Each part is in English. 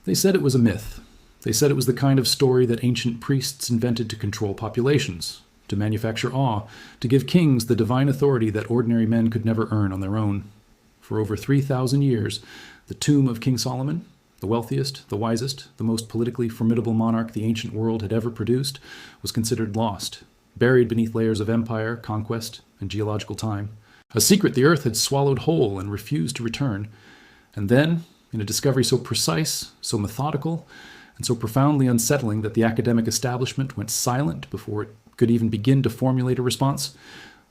They said it was a myth. They said it was the kind of story that ancient priests invented to control populations, to manufacture awe, to give kings the divine authority that ordinary men could never earn on their own. For over 3,000 years, the tomb of King Solomon, the wealthiest, the wisest, the most politically formidable monarch the ancient world had ever produced, was considered lost, buried beneath layers of empire, conquest, and geological time. A secret the earth had swallowed whole and refused to return. And then, in a discovery so precise, so methodical, and so profoundly unsettling that the academic establishment went silent before it could even begin to formulate a response,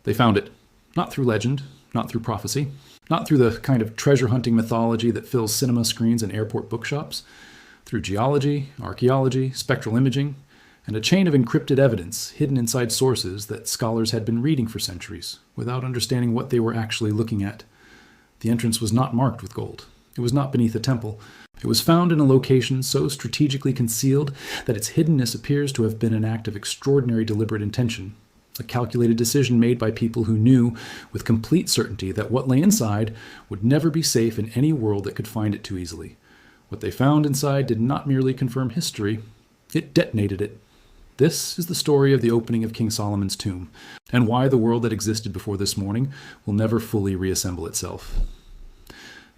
they found it, not through legend, not through prophecy, not through the kind of treasure-hunting mythology that fills cinema screens and airport bookshops, through geology, archaeology, spectral imaging, and a chain of encrypted evidence hidden inside sources that scholars had been reading for centuries, without understanding what they were actually looking at. The entrance was not marked with gold. It was not beneath a temple. It was found in a location so strategically concealed that its hiddenness appears to have been an act of extraordinary deliberate intention, a calculated decision made by people who knew with complete certainty that what lay inside would never be safe in any world that could find it too easily. What they found inside did not merely confirm history, it detonated it. This is the story of the opening of King Solomon's tomb, and why the world that existed before this morning will never fully reassemble itself.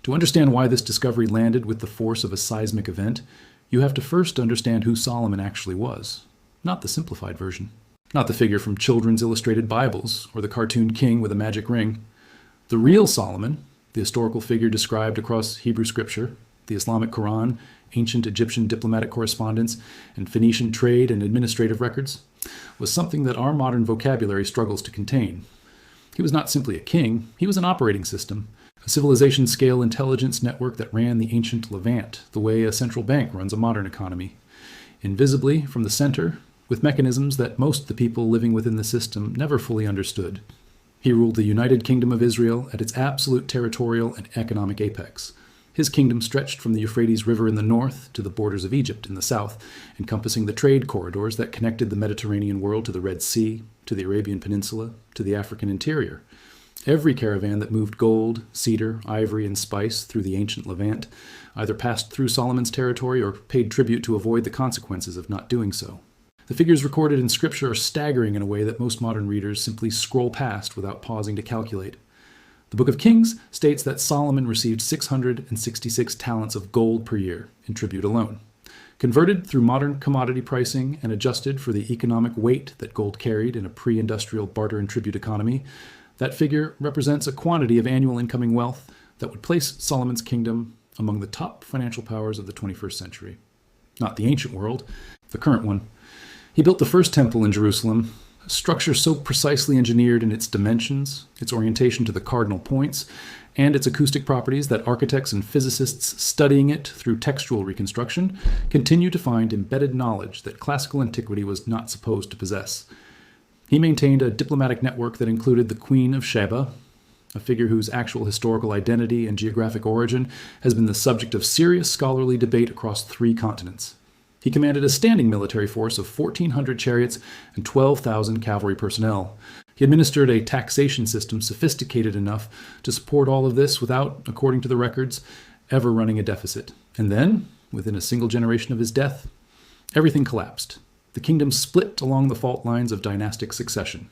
To understand why this discovery landed with the force of a seismic event, you have to first understand who Solomon actually was, not the simplified version, not the figure from children's illustrated Bibles or the cartoon king with a magic ring. The real Solomon, the historical figure described across Hebrew scripture, the Islamic Quran, ancient Egyptian diplomatic correspondence, and Phoenician trade and administrative records, was something that our modern vocabulary struggles to contain. He was not simply a king, he was an operating system, a civilization-scale intelligence network that ran the ancient Levant, the way a central bank runs a modern economy. Invisibly, from the center, with mechanisms that most of the people living within the system never fully understood. He ruled the United Kingdom of Israel at its absolute territorial and economic apex. His kingdom stretched from the Euphrates River in the north to the borders of Egypt in the south, encompassing the trade corridors that connected the Mediterranean world to the Red Sea, to the Arabian Peninsula, to the African interior. Every caravan that moved gold, cedar, ivory, and spice through the ancient Levant either passed through Solomon's territory or paid tribute to avoid the consequences of not doing so. The figures recorded in Scripture are staggering in a way that most modern readers simply scroll past without pausing to calculate. The Book of Kings states that Solomon received 666 talents of gold per year in tribute alone. Converted through modern commodity pricing and adjusted for the economic weight that gold carried in a pre-industrial barter and tribute economy, that figure represents a quantity of annual incoming wealth that would place Solomon's kingdom among the top financial powers of the 21st century. Not the ancient world, the current one. He built the first temple in Jerusalem, a structure so precisely engineered in its dimensions, its orientation to the cardinal points, and its acoustic properties that architects and physicists studying it through textual reconstruction continue to find embedded knowledge that classical antiquity was not supposed to possess. He maintained a diplomatic network that included the Queen of Sheba, a figure whose actual historical identity and geographic origin has been the subject of serious scholarly debate across 3 continents. He commanded a standing military force of 1,400 chariots and 12,000 cavalry personnel. He administered a taxation system sophisticated enough to support all of this without, according to the records, ever running a deficit. And then, within a single generation of his death, everything collapsed. The kingdom split along the fault lines of dynastic succession.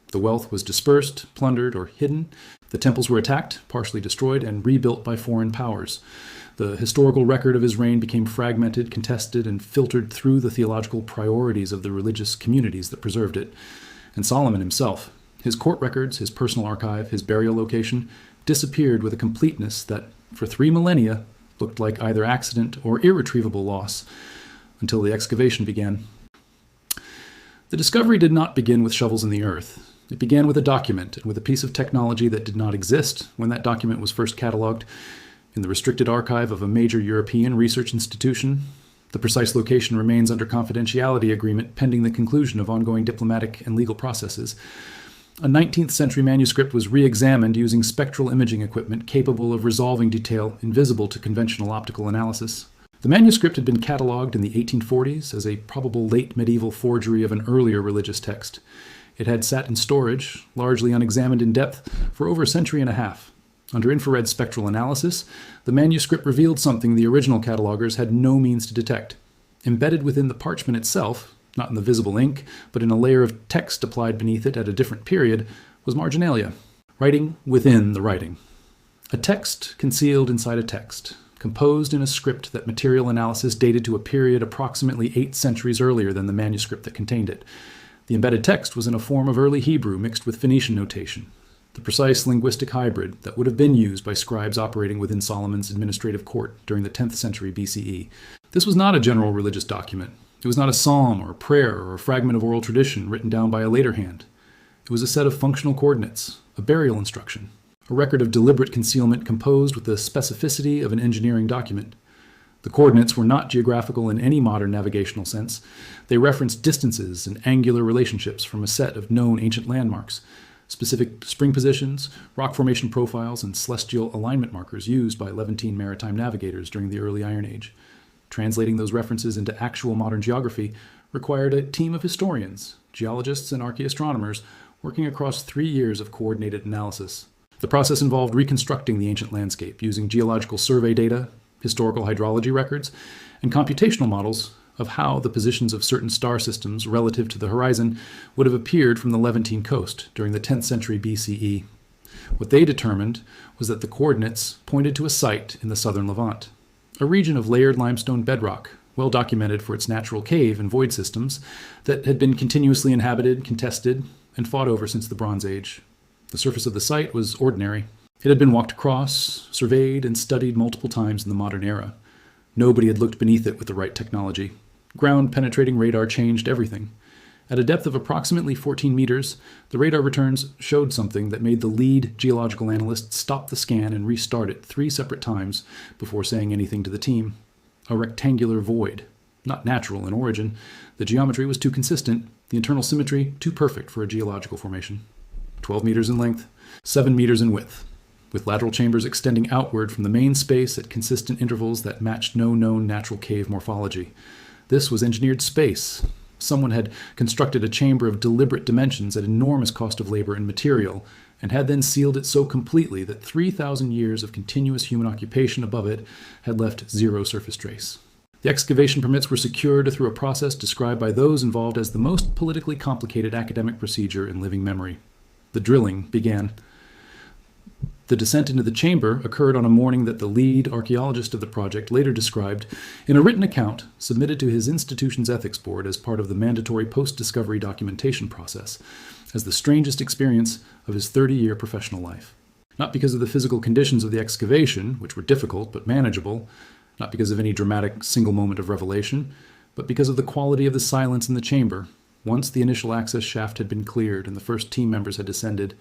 The wealth was dispersed, plundered, or hidden. The temples were attacked, partially destroyed, and rebuilt by foreign powers. The historical record of his reign became fragmented, contested, and filtered through the theological priorities of the religious communities that preserved it. And Solomon himself, his court records, his personal archive, his burial location, disappeared with a completeness that, for 3 millennia, looked like either accident or irretrievable loss, until the excavation began. The discovery did not begin with shovels in the earth. It began with a document and with a piece of technology that did not exist when that document was first cataloged in the restricted archive of a major European research institution. The precise location remains under confidentiality agreement pending the conclusion of ongoing diplomatic and legal processes. A 19th century manuscript was re-examined using spectral imaging equipment capable of resolving detail invisible to conventional optical analysis. The manuscript had been catalogued in the 1840s as a probable late medieval forgery of an earlier religious text. It had sat in storage, largely unexamined in depth, for over a century and a half. Under infrared spectral analysis, the manuscript revealed something the original catalogers had no means to detect. Embedded within the parchment itself, not in the visible ink, but in a layer of text applied beneath it at a different period, was marginalia, writing within the writing. A text concealed inside a text, composed in a script that material analysis dated to a period approximately 8 centuries earlier than the manuscript that contained it. The embedded text was in a form of early Hebrew mixed with Phoenician notation, the precise linguistic hybrid that would have been used by scribes operating within Solomon's administrative court during the 10th century BCE. This was not a general religious document. It was not a psalm or a prayer or a fragment of oral tradition written down by a later hand. It was a set of functional coordinates, a burial instruction, a record of deliberate concealment composed with the specificity of an engineering document. The coordinates were not geographical in any modern navigational sense. They referenced distances and angular relationships from a set of known ancient landmarks, specific spring positions, rock formation profiles, and celestial alignment markers used by Levantine maritime navigators during the early Iron Age. Translating those references into actual modern geography required a team of historians, geologists, and archaeoastronomers working across 3 years of coordinated analysis. The process involved reconstructing the ancient landscape using geological survey data, historical hydrology records, and computational models of how the positions of certain star systems relative to the horizon would have appeared from the Levantine coast during the 10th century BCE. What they determined was that the coordinates pointed to a site in the southern Levant, a region of layered limestone bedrock, well documented for its natural cave and void systems that had been continuously inhabited, contested, and fought over since the Bronze Age. The surface of the site was ordinary. It had been walked across, surveyed, and studied multiple times in the modern era. Nobody had looked beneath it with the right technology. Ground-penetrating radar changed everything. At a depth of approximately 14 meters, the radar returns showed something that made the lead geological analyst stop the scan and restart it 3 separate times before saying anything to the team. A rectangular void. Not natural in origin. The geometry was too consistent, the internal symmetry too perfect for a geological formation. 12 meters in length, 7 meters in width, with lateral chambers extending outward from the main space at consistent intervals that matched no known natural cave morphology. This was engineered space. Someone had constructed a chamber of deliberate dimensions at enormous cost of labor and material, and had then sealed it so completely that 3,000 years of continuous human occupation above it had left zero surface trace. The excavation permits were secured through a process described by those involved as the most politically complicated academic procedure in living memory. The drilling began. The descent into the chamber occurred on a morning that the lead archaeologist of the project later described in a written account submitted to his institution's ethics board as part of the mandatory post-discovery documentation process as the strangest experience of his 30-year professional life. Not because of the physical conditions of the excavation, which were difficult but manageable, not because of any dramatic single moment of revelation, but because of the quality of the silence in the chamber. Once the initial access shaft had been cleared and the first team members had descended,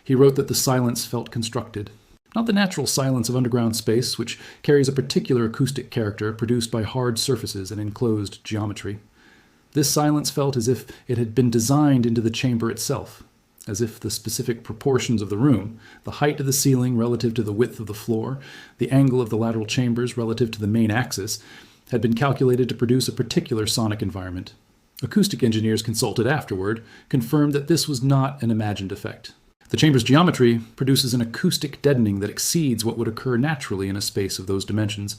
he wrote that the silence felt constructed. Not the natural silence of underground space, which carries a particular acoustic character produced by hard surfaces and enclosed geometry. This silence felt as if it had been designed into the chamber itself, as if the specific proportions of the room, the height of the ceiling relative to the width of the floor, the angle of the lateral chambers relative to the main axis, had been calculated to produce a particular sonic environment. Acoustic engineers consulted afterward confirmed that this was not an imagined effect. The chamber's geometry produces an acoustic deadening that exceeds what would occur naturally in a space of those dimensions.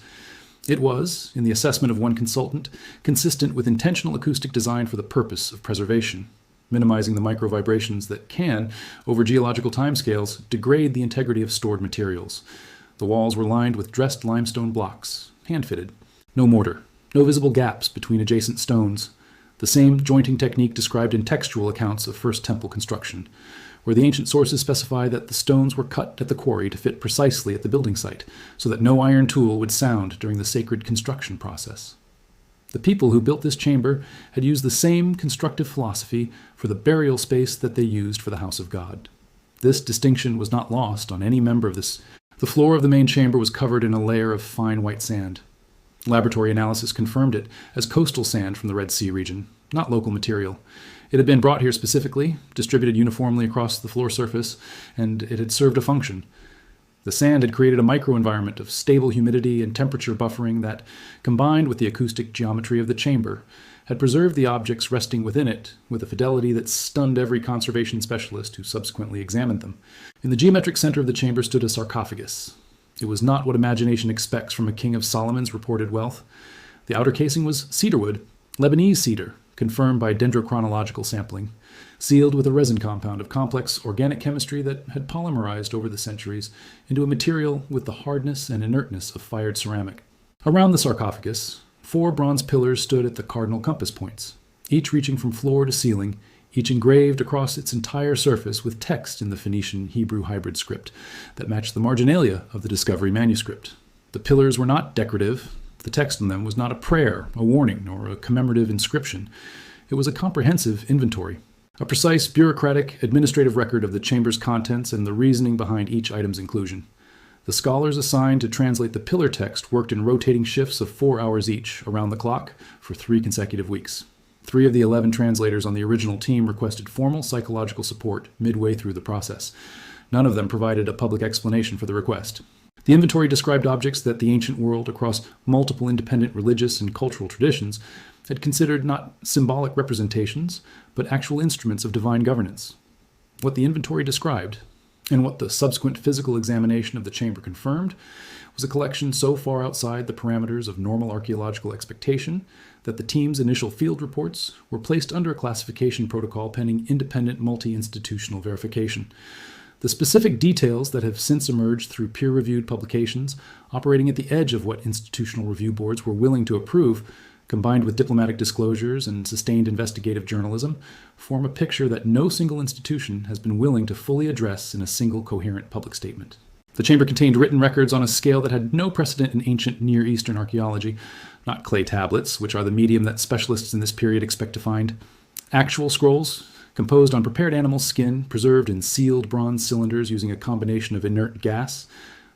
It was, in the assessment of one consultant, consistent with intentional acoustic design for the purpose of preservation, minimizing the micro-vibrations that can, over geological timescales, degrade the integrity of stored materials. The walls were lined with dressed limestone blocks, hand-fitted. No mortar, no visible gaps between adjacent stones. The same jointing technique described in textual accounts of First Temple construction, where the ancient sources specify that the stones were cut at the quarry to fit precisely at the building site, so that no iron tool would sound during the sacred construction process. The people who built this chamber had used the same constructive philosophy for the burial space that they used for the house of God. This distinction was not lost on any member of this. The floor of the main chamber was covered in a layer of fine white sand. Laboratory analysis confirmed it as coastal sand from the Red Sea region, not local material. It had been brought here specifically, distributed uniformly across the floor surface, and it had served a function. The sand had created a microenvironment of stable humidity and temperature buffering that, combined with the acoustic geometry of the chamber, had preserved the objects resting within it with a fidelity that stunned every conservation specialist who subsequently examined them. In the geometric center of the chamber stood a sarcophagus. It was not what imagination expects from a king of Solomon's reported wealth. The outer casing was cedarwood, Lebanese cedar, confirmed by dendrochronological sampling, sealed with a resin compound of complex organic chemistry that had polymerized over the centuries into a material with the hardness and inertness of fired ceramic. Around the sarcophagus, 4 bronze pillars stood at the cardinal compass points, each reaching from floor to ceiling, each engraved across its entire surface with text in the Phoenician Hebrew hybrid script that matched the marginalia of the Discovery manuscript. The pillars were not decorative. The text on them was not a prayer, a warning, or a commemorative inscription. It was a comprehensive inventory, a precise bureaucratic administrative record of the chamber's contents and the reasoning behind each item's inclusion. The scholars assigned to translate the pillar text worked in rotating shifts of 4 hours each, around the clock, for 3 consecutive weeks. 3 of the 11 translators on the original team requested formal psychological support midway through the process. None of them provided a public explanation for the request. The inventory described objects that the ancient world, across multiple independent religious and cultural traditions, had considered not symbolic representations, but actual instruments of divine governance. What the inventory described, and what the subsequent physical examination of the chamber confirmed, was a collection so far outside the parameters of normal archaeological expectation that the team's initial field reports were placed under a classification protocol pending independent multi-institutional verification. The specific details that have since emerged through peer-reviewed publications, operating at the edge of what institutional review boards were willing to approve, combined with diplomatic disclosures and sustained investigative journalism, form a picture that no single institution has been willing to fully address in a single coherent public statement. The chamber contained written records on a scale that had no precedent in ancient Near Eastern archaeology, not clay tablets, which are the medium that specialists in this period expect to find. Actual scrolls, composed on prepared animal skin, preserved in sealed bronze cylinders using a combination of inert gas.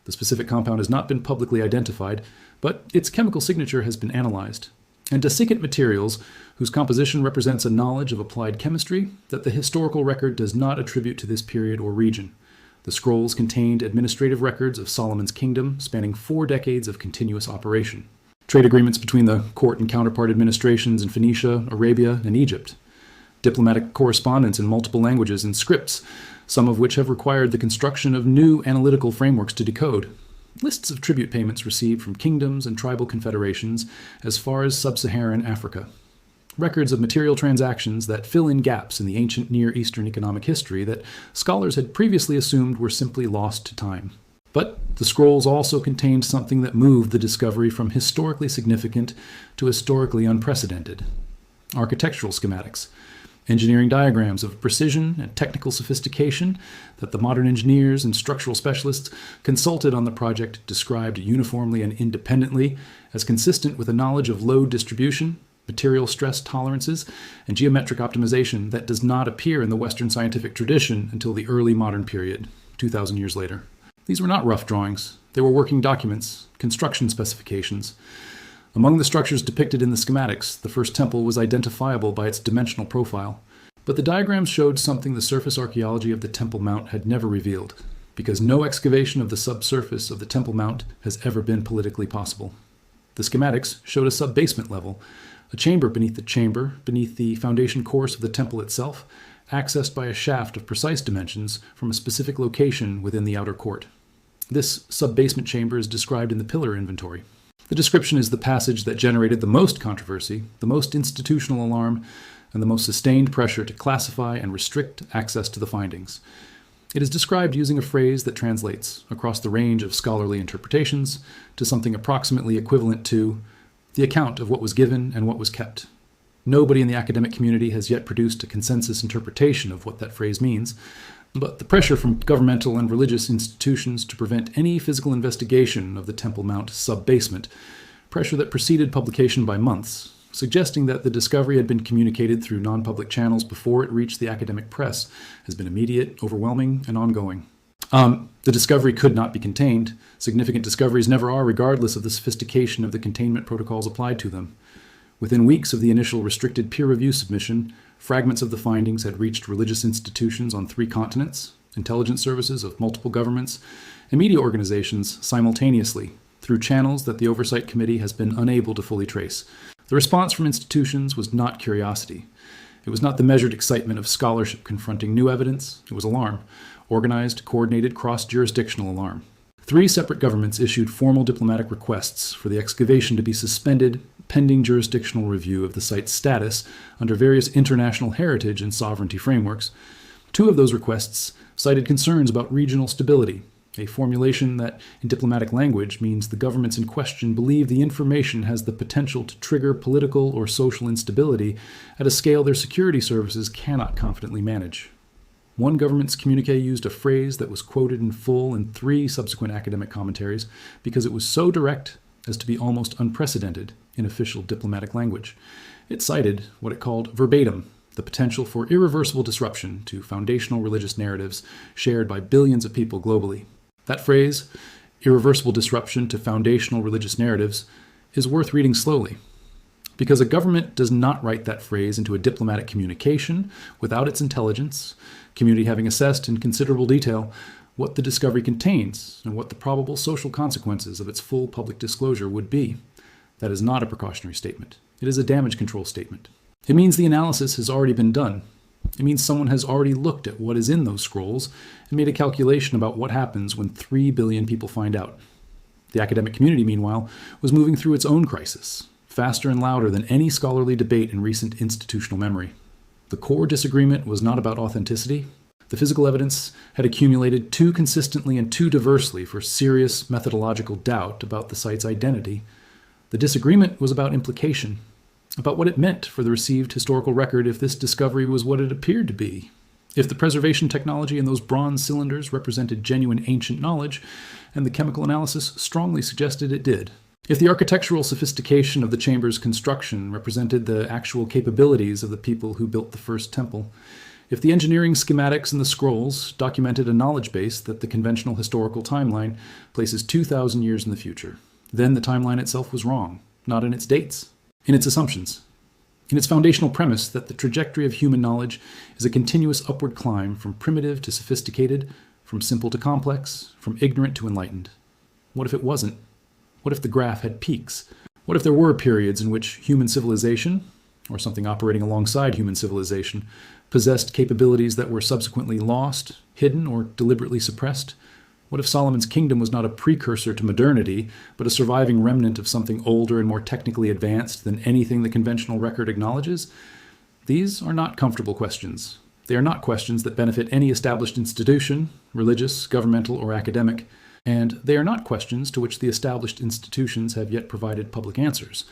The specific compound has not been publicly identified, but its chemical signature has been analyzed. And desiccant materials, whose composition represents a knowledge of applied chemistry that the historical record does not attribute to this period or region. The scrolls contained administrative records of Solomon's kingdom spanning 4 decades of continuous operation. Trade agreements between the court and counterpart administrations in Phoenicia, Arabia, and Egypt. Diplomatic correspondence in multiple languages and scripts, some of which have required the construction of new analytical frameworks to decode. Lists of tribute payments received from kingdoms and tribal confederations as far as sub-Saharan Africa. Records of material transactions that fill in gaps in the ancient Near Eastern economic history that scholars had previously assumed were simply lost to time. But the scrolls also contained something that moved the discovery from historically significant to historically unprecedented. Architectural schematics, engineering diagrams of precision and technical sophistication that the modern engineers and structural specialists consulted on the project described uniformly and independently as consistent with a knowledge of load distribution, material stress tolerances, and geometric optimization that does not appear in the Western scientific tradition until the early modern period, 2,000 years later. These were not rough drawings. They were working documents, construction specifications. Among the structures depicted in the schematics, the first temple was identifiable by its dimensional profile. But the diagrams showed something the surface archaeology of the Temple Mount had never revealed, because no excavation of the subsurface of the Temple Mount has ever been politically possible. The schematics showed a sub-basement level, a chamber beneath the foundation course of the temple itself, accessed by a shaft of precise dimensions from a specific location within the outer court. This sub-basement chamber is described in the pillar inventory. The description is the passage that generated the most controversy, the most institutional alarm, and the most sustained pressure to classify and restrict access to the findings. It is described using a phrase that translates, across the range of scholarly interpretations, to something approximately equivalent to the account of what was given and what was kept. Nobody in the academic community has yet produced a consensus interpretation of what that phrase means, but the pressure from governmental and religious institutions to prevent any physical investigation of the Temple Mount sub-basement, pressure that preceded publication by months, suggesting that the discovery had been communicated through non-public channels before it reached the academic press, has been immediate, overwhelming, and ongoing. The discovery could not be contained. Significant discoveries never are, regardless of the sophistication of the containment protocols applied to them. Within weeks of the initial restricted peer review submission, fragments of the findings had reached religious institutions on 3 continents, intelligence services of multiple governments, and media organizations simultaneously through channels that the Oversight Committee has been unable to fully trace. The response from institutions was not curiosity. It was not the measured excitement of scholarship confronting new evidence. It was alarm, organized, coordinated, cross-jurisdictional alarm. 3 separate governments issued formal diplomatic requests for the excavation to be suspended pending jurisdictional review of the site's status under various international heritage and sovereignty frameworks. 2 of those requests cited concerns about regional stability, a formulation that, in diplomatic language, means the governments in question believe the information has the potential to trigger political or social instability at a scale their security services cannot confidently manage. One government's communiqué used a phrase that was quoted in full in 3 subsequent academic commentaries because it was so direct as to be almost unprecedented in official diplomatic language. It cited what it called verbatim the potential for irreversible disruption to foundational religious narratives shared by billions of people globally. That phrase, irreversible disruption to foundational religious narratives, is worth reading slowly, because a government does not write that phrase into a diplomatic communication without its intelligence, community having assessed in considerable detail what the discovery contains and what the probable social consequences of its full public disclosure would be. That is not a precautionary statement. It is a damage control statement. It means the analysis has already been done. It means someone has already looked at what is in those scrolls and made a calculation about what happens when 3 billion people find out. The academic community, meanwhile, was moving through its own crisis, faster and louder than any scholarly debate in recent institutional memory. The core disagreement was not about authenticity. The physical evidence had accumulated too consistently and too diversely for serious methodological doubt about the site's identity. The disagreement was about implication, about what it meant for the received historical record if this discovery was what it appeared to be. If the preservation technology in those bronze cylinders represented genuine ancient knowledge, and the chemical analysis strongly suggested it did. If the architectural sophistication of the chamber's construction represented the actual capabilities of the people who built the first temple, if the engineering schematics in the scrolls documented a knowledge base that the conventional historical timeline places 2,000 years in the future, then the timeline itself was wrong, not in its dates, in its assumptions, in its foundational premise that the trajectory of human knowledge is a continuous upward climb from primitive to sophisticated, from simple to complex, from ignorant to enlightened. What if it wasn't? What if the graph had peaks? What if there were periods in which human civilization, or something operating alongside human civilization, possessed capabilities that were subsequently lost, hidden, or deliberately suppressed? What if Solomon's kingdom was not a precursor to modernity, but a surviving remnant of something older and more technically advanced than anything the conventional record acknowledges? These are not comfortable questions. They are not questions that benefit any established institution, religious, governmental, or academic, and they are not questions to which the established institutions have yet provided public answers.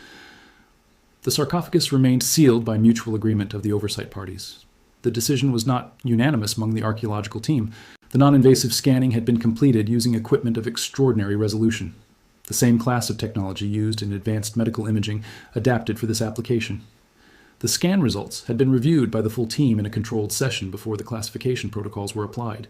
The sarcophagus remained sealed by mutual agreement of the oversight parties. The decision was not unanimous among the archaeological team. The non-invasive scanning had been completed using equipment of extraordinary resolution, the same class of technology used in advanced medical imaging adapted for this application. The scan results had been reviewed by the full team in a controlled session before the classification protocols were applied.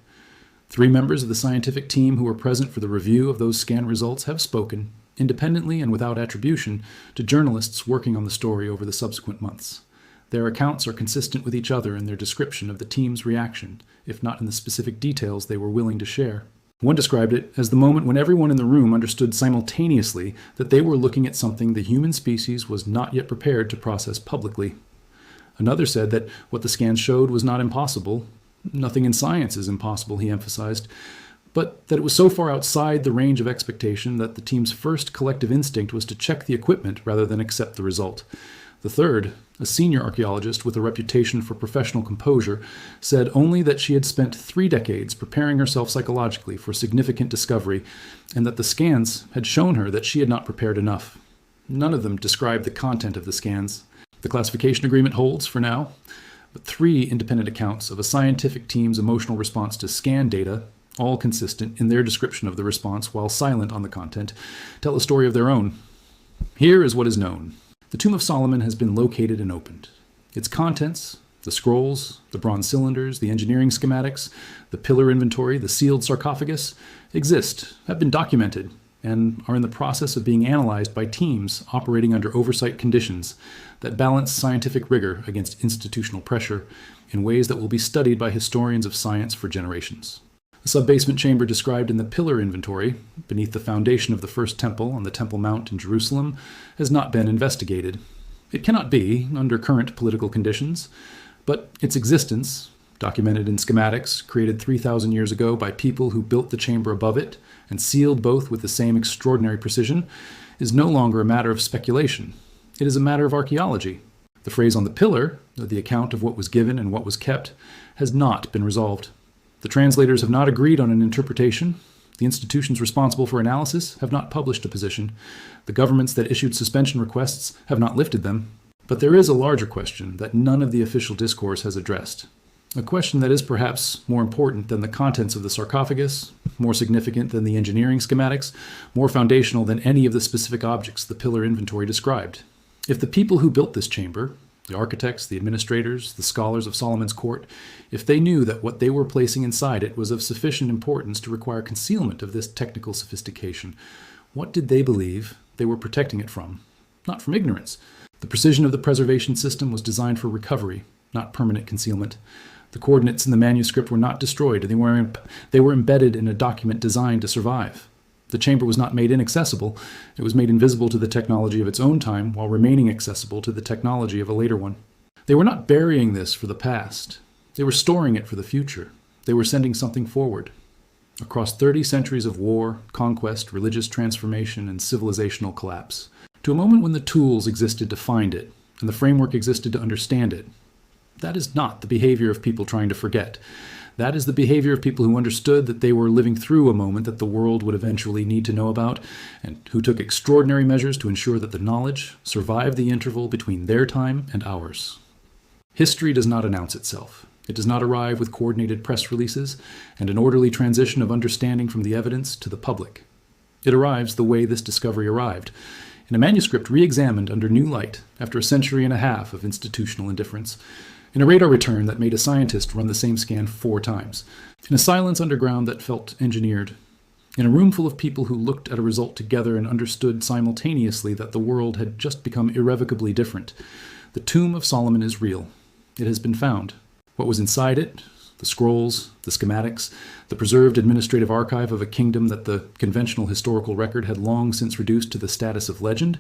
3 members of the scientific team who were present for the review of those scan results have spoken, independently and without attribution, to journalists working on the story over the subsequent months. Their accounts are consistent with each other in their description of the team's reaction, if not in the specific details they were willing to share. One described it as the moment when everyone in the room understood simultaneously that they were looking at something the human species was not yet prepared to process publicly. Another said that what the scans showed was not impossible. Nothing in science is impossible, he emphasized, but that it was so far outside the range of expectation that the team's first collective instinct was to check the equipment rather than accept the result. The third, a senior archaeologist with a reputation for professional composure, said only that she had spent 3 decades preparing herself psychologically for significant discovery, and that the scans had shown her that she had not prepared enough. None of them described the content of the scans. The classification agreement holds for now, but 3 independent accounts of a scientific team's emotional response to scan data, all consistent in their description of the response while silent on the content, tell a story of their own. Here is what is known. The Tomb of Solomon has been located and opened. Its contents, the scrolls, the bronze cylinders, the engineering schematics, the pillar inventory, the sealed sarcophagus, exist, have been documented, and are in the process of being analyzed by teams operating under oversight conditions that balance scientific rigor against institutional pressure in ways that will be studied by historians of science for generations. The sub-basement chamber described in the pillar inventory, beneath the foundation of the first temple on the Temple Mount in Jerusalem, has not been investigated. It cannot be, under current political conditions, but its existence, documented in schematics created 3,000 years ago by people who built the chamber above it and sealed both with the same extraordinary precision, is no longer a matter of speculation. It is a matter of archaeology. The phrase on the pillar, the account of what was given and what was kept, has not been resolved. The translators have not agreed on an interpretation. The institutions responsible for analysis have not published a position. The governments that issued suspension requests have not lifted them. But there is a larger question that none of the official discourse has addressed. A question that is perhaps more important than the contents of the sarcophagus, more significant than the engineering schematics, more foundational than any of the specific objects the pillar inventory described. If the people who built this chamber, the architects, the administrators, the scholars of Solomon's court, if they knew that what they were placing inside it was of sufficient importance to require concealment of this technical sophistication, what did they believe they were protecting it from? Not from ignorance. The precision of the preservation system was designed for recovery, not permanent concealment. The coordinates in the manuscript were not destroyed. They were embedded in a document designed to survive. The chamber was not made inaccessible. It was made invisible to the technology of its own time while remaining accessible to the technology of a later one. They were not burying this for the past. They were storing it for the future. They were sending something forward. Across 30 centuries of war, conquest, religious transformation, and civilizational collapse, to a moment when the tools existed to find it and the framework existed to understand it. That is not the behavior of people trying to forget. That is the behavior of people who understood that they were living through a moment that the world would eventually need to know about, and who took extraordinary measures to ensure that the knowledge survived the interval between their time and ours. History does not announce itself. It does not arrive with coordinated press releases and an orderly transition of understanding from the evidence to the public. It arrives the way this discovery arrived, in a manuscript re-examined under new light after a century and a half of institutional indifference, in a radar return that made a scientist run the same scan 4 times, in a silence underground that felt engineered, in a room full of people who looked at a result together and understood simultaneously that the world had just become irrevocably different. The tomb of Solomon is real. It has been found. What was inside it, the scrolls, the schematics, the preserved administrative archive of a kingdom that the conventional historical record had long since reduced to the status of legend,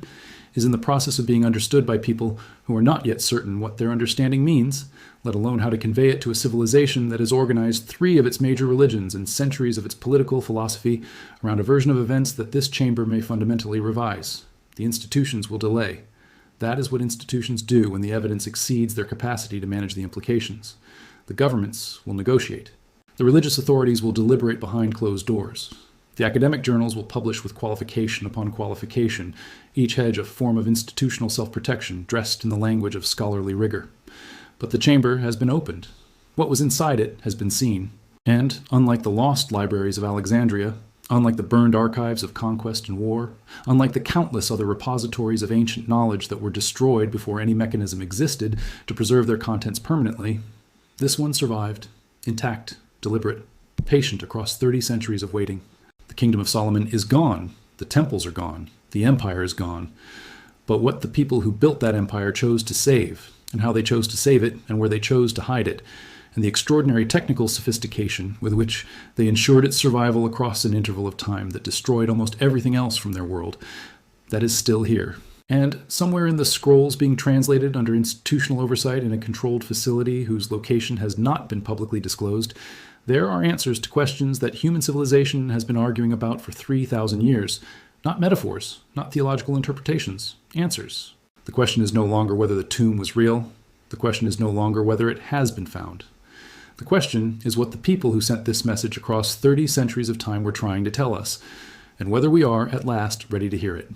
is in the process of being understood by people who are not yet certain what their understanding means, let alone how to convey it to a civilization that has organized 3 of its major religions and centuries of its political philosophy around a version of events that this chamber may fundamentally revise. The institutions will delay. That is what institutions do when the evidence exceeds their capacity to manage the implications. The governments will negotiate. The religious authorities will deliberate behind closed doors. The academic journals will publish with qualification upon qualification, each hedge a form of institutional self-protection dressed in the language of scholarly rigor. But the chamber has been opened. What was inside it has been seen. And, unlike the lost libraries of Alexandria, unlike the burned archives of conquest and war, unlike the countless other repositories of ancient knowledge that were destroyed before any mechanism existed to preserve their contents permanently, this one survived, intact, deliberate, patient across 30 centuries of waiting. The kingdom of Solomon is gone. The temples are gone. The empire is gone. But what the people who built that empire chose to save, and how they chose to save it, and where they chose to hide it, and the extraordinary technical sophistication with which they ensured its survival across an interval of time that destroyed almost everything else from their world, that is still here. And somewhere in the scrolls being translated under institutional oversight in a controlled facility whose location has not been publicly disclosed, there are answers to questions that human civilization has been arguing about for 3,000 years. Not metaphors, not theological interpretations. Answers. The question is no longer whether the tomb was real. The question is no longer whether it has been found. The question is what the people who sent this message across 30 centuries of time were trying to tell us, and whether we are, at last, ready to hear it.